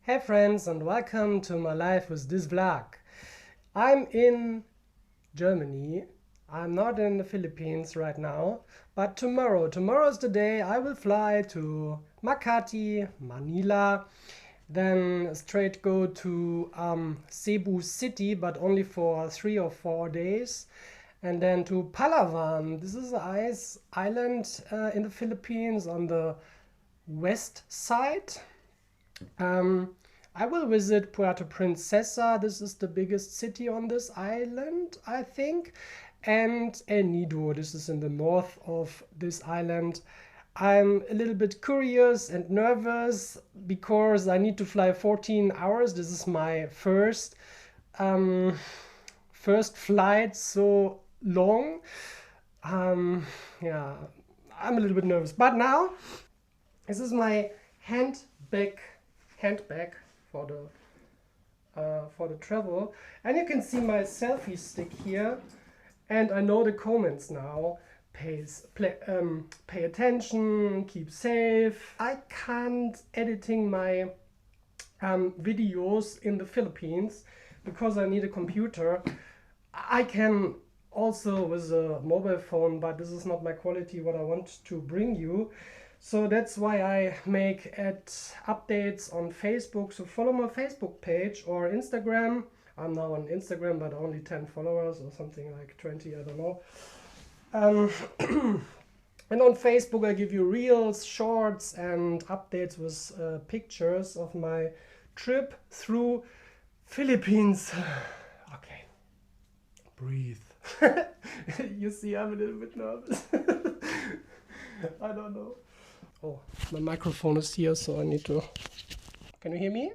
Hey friends, and welcome to my life with this vlog. I'm in Germany. I'm not in the Philippines right now, but tomorrow's the day I will fly to Makati, Manila, then straight go to Cebu City, but only for 3 or 4 days, and then to Palawan. This is an island in the Philippines on the west side. I will visit Puerto Princesa. This is the biggest city on this island, I think. And El Nido. This is in the north of this island. I'm a little bit curious and nervous because I need to fly 14 hours. This is my first flight so long. Yeah, I'm a little bit nervous. But now, this is my handbag for the travel, and you can see my selfie stick here, and I know the comments now. Pay attention, keep safe. I can't editing my videos in the Philippines because I need a computer. I can also with a mobile phone, but this is not my quality what I want to bring you. So that's why I make updates on Facebook. So follow my Facebook page or Instagram. I'm now on Instagram, but only 10 followers or something like 20, I don't know. And on Facebook I give you reels, shorts and updates with pictures of my trip through Philippines. Okay, breathe. You see, I'm a little bit nervous. I don't know. Oh, my microphone is here, so I need to... Can you hear me?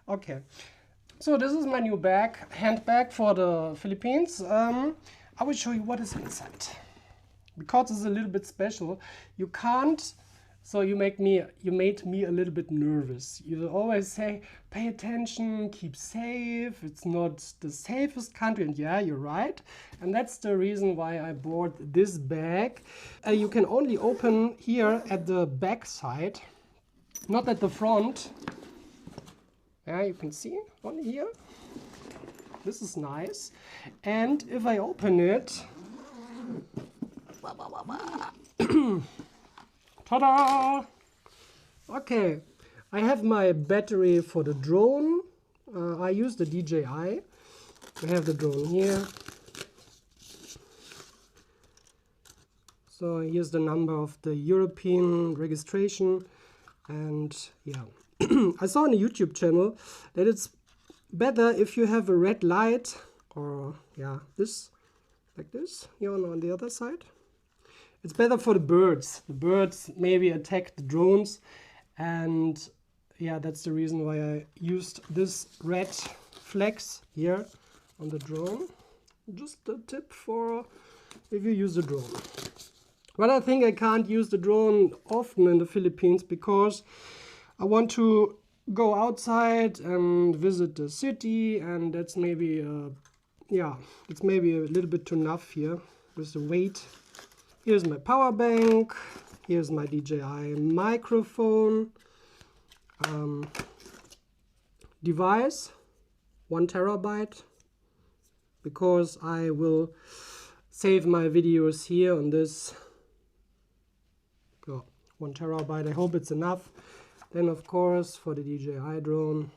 Okay. So this is my new handbag for the Philippines. I will show you what is inside. Because it's a little bit special. You can't... So you made me a little bit nervous. You always say, pay attention, keep safe. It's not the safest country. And yeah, you're right. And that's the reason why I bought this bag. You can only open here at the back side, not at the front. Yeah, you can see only here. This is nice. And if I open it, ta-da! Okay, I have my battery for the drone. I use the DJI. I have the drone here. So here's the number of the European registration. And yeah, I saw on a YouTube channel that it's better if you have a red light, or yeah, this, like this, here on the other side. It's better for the birds. The birds maybe attack the drones, and yeah, that's the reason why I used this red flags here on the drone. Just a tip for if you use the drone. But I think I can't use the drone often in the Philippines because I want to go outside and visit the city, and that's maybe yeah, it's maybe a little bit too enough here with the weight. Here's my power bank, here's my DJI microphone, device, 1 terabyte, because I will save my videos here on this. 1 terabyte, I hope it's enough. Then of course for the DJI drone,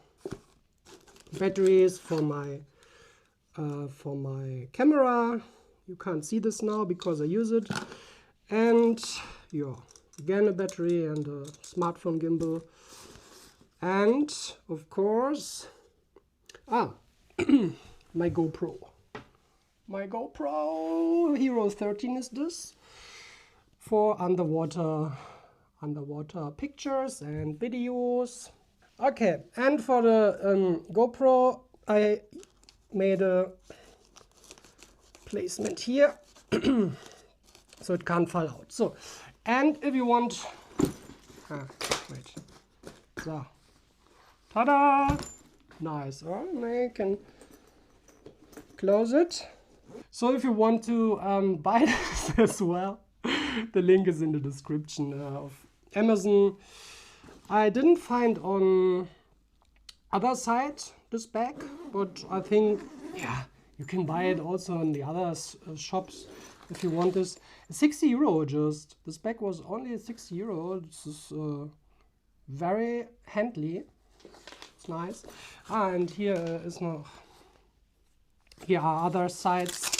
batteries for my camera. You can't see this now because I use it. And yeah, again a battery and a smartphone gimbal. And of course, my GoPro. My GoPro Hero 13 is this for underwater pictures and videos. Okay, and for the GoPro I made a placement here so it can't fall out. So, and if you want, wait, so, ta-da, nice. Or I can close it. So if you want to buy this as well, the link is in the description of Amazon. I didn't find on other side, this bag, but I think, yeah, you can buy it also in the other shops if you want this. 60 euro just. This bag was only 60 euro. This is very handy. It's nice. And here is noch. Here are other sides.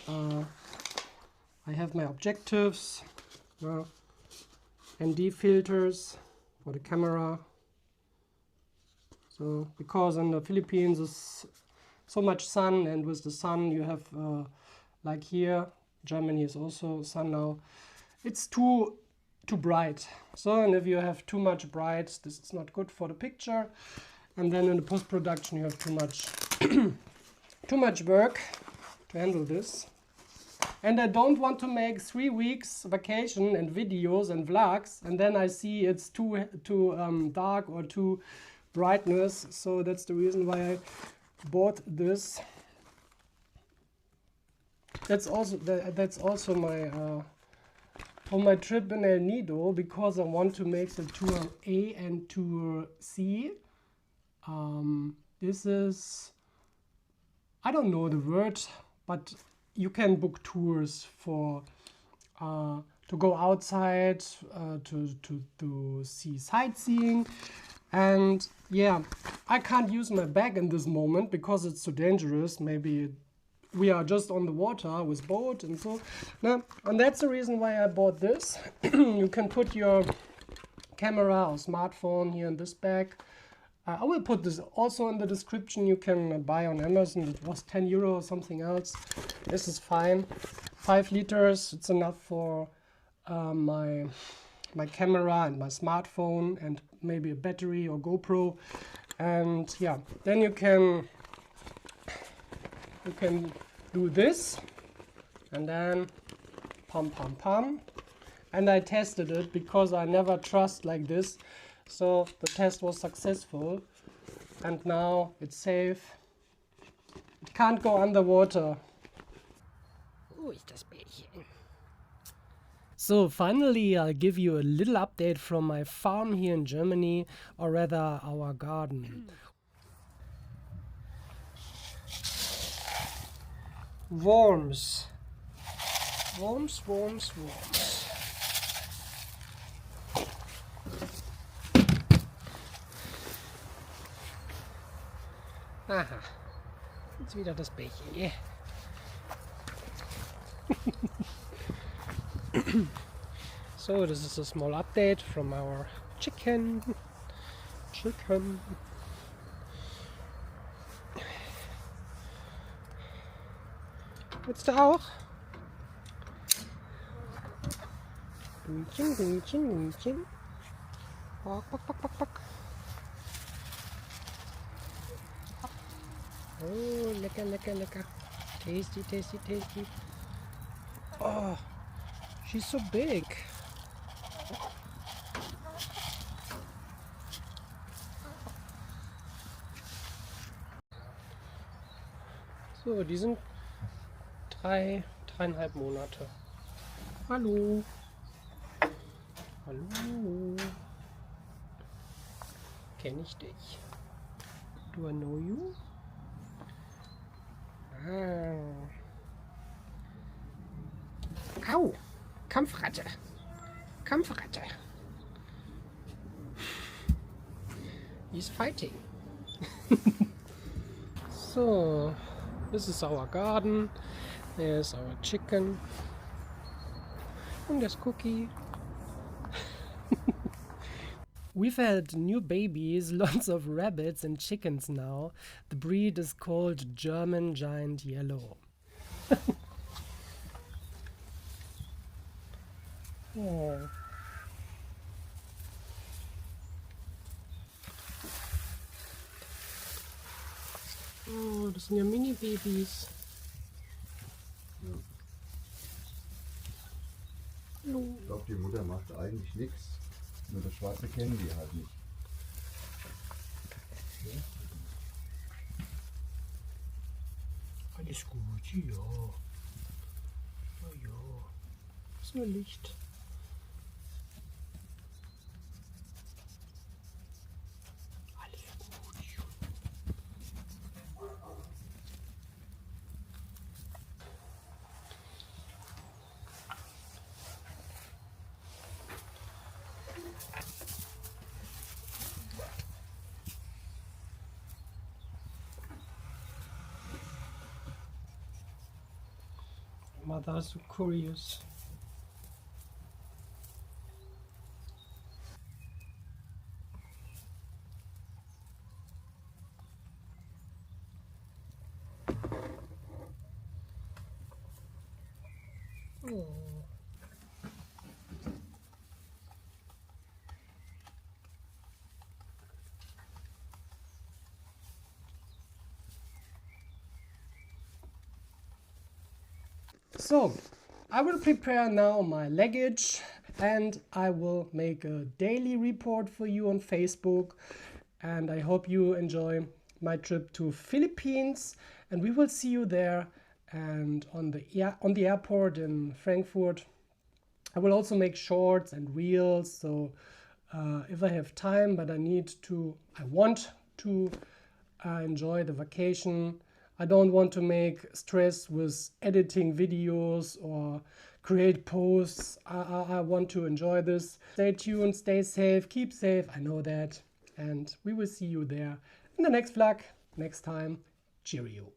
I have my objectives, ND filters for the camera. So because in the Philippines is so much sun, and with the sun you have like here, Germany is also sun now. It's too bright. So, and if you have too much bright, this is not good for the picture. And then in the post-production you have too much too much work to handle this. And I don't want to make 3 weeks vacation and videos and vlogs, and then I see it's too dark or too brightness. So that's the reason why I bought this. That's also my for my trip in El Nido, because I want to make the tour A and tour C. This is, I don't know the word, but you can book tours for to go outside, to see sightseeing. And yeah, I can't use my bag in this moment because it's too dangerous. Maybe we are just on the water with boat and so. No, and that's the reason why I bought this. You can put your camera or smartphone here in this bag. I will put this also in the description. You can buy on Amazon. It was 10 euro or something else. This is fine. 5 liters. It's enough for my camera and my smartphone and maybe a battery or GoPro. And yeah, then you can do this, and then pum pum pum. And I tested it because I never trust like this. So the test was successful, and now it's safe. It can't go underwater. Wo ist das Bärchen? So finally I'll give you a little update from my farm here in Germany, or rather our garden. Worms. Worms, worms, worms. Aha, jetzt wieder das Bärchen. Yeah. So this is a small update from our chicken. Willst du auch? Hühnchen, Hühnchen, Hühnchen. Bock, bock, bock, bock, bock. Oh, lecker, lecker, lecker. Tasty, tasty, tasty. Oh, she's so big. So, die sind 3,5 Monate. Hallo. Hallo. Kenn ich dich? Do I know you? Ah. Au! Kampfratte! Kampfratte! He's fighting. So, this is our garden. There's our chicken. And there's Cookie. We've had new babies, lots of rabbits and chickens now. The breed is called German Giant Yellow. Oh. Oh, das sind ja Mini-Babys. Hallo. Ich glaube, die Mutter macht eigentlich nichts. Nur das Schwarze kennen die halt nicht. Ja? Alles gut, ja. Ja, ja. Ist nur Licht. Alles gut. rather so curious. Oh. So, I will prepare now my luggage and I will make a daily report for you on Facebook, and I hope you enjoy my trip to Philippines, and we will see you there and on the airport in Frankfurt. I will also make shorts and reels, so if I have time, but I want to enjoy the vacation. I don't want to make stress with editing videos or create posts. I want to enjoy this. Stay tuned, stay safe, keep safe, I know that. And we will see you there in the next vlog, next time. Cheerio.